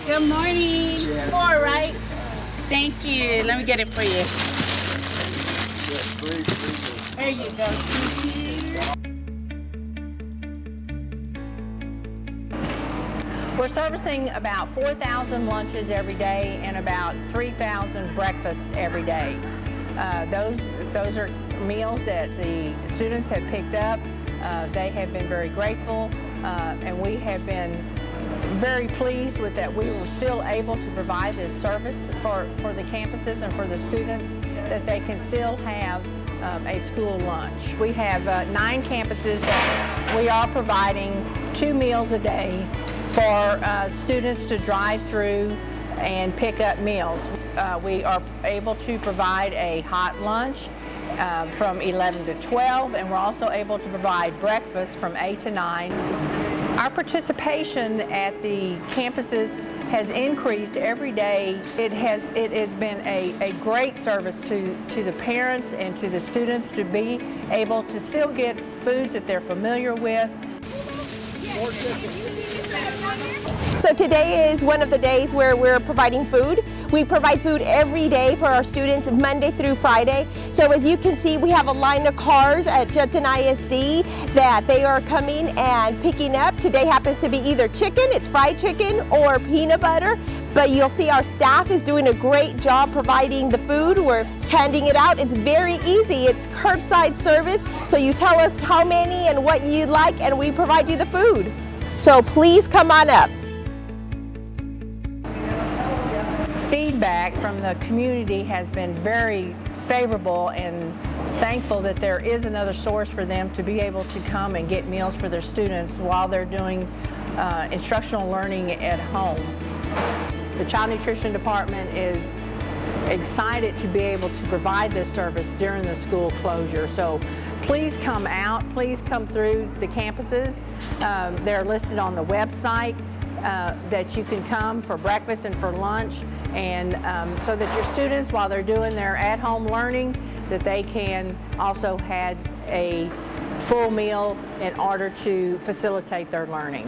Good morning. Yes. 4, right? Thank you. Let me get it for you. Yes, please. There you go. We're servicing about 4,000 lunches every day and about 3,000 breakfasts every day. Those are meals that the students have picked up. They have been very grateful, and we have been very pleased with that we were still able to provide this service for the campuses and for the students, that they can still have a school lunch. We have 9 campuses that we are providing 2 meals a day for students to drive through and pick up meals. We are able to provide a hot lunch from 11 to 12, and we're also able to provide breakfast from 8 to 9. Our participation at the campuses has increased every day. It has been a great service to the parents and to the students to be able to still get foods that they're familiar with. So today is one of the days where we're providing food. We provide food every day for our students, Monday through Friday. So as you can see, we have a line of cars at Judson ISD that they are coming and picking up. Today happens to be either chicken, it's fried chicken, or peanut butter. But you'll see our staff is doing a great job providing the food. We're handing it out. It's very easy. It's curbside service. So you tell us how many and what you'd like, and we provide you the food. So please come on up. Feedback from the community has been very favorable, and thankful that there is another source for them to be able to come and get meals for their students while they're doing instructional learning at home. The Child Nutrition Department is excited to be able to provide this service during the school closure. So please come out, please come through the campuses. They're listed on the website that you can come for breakfast and for lunch, and so that your students, while they're doing their at-home learning, that they can also have a full meal in order to facilitate their learning.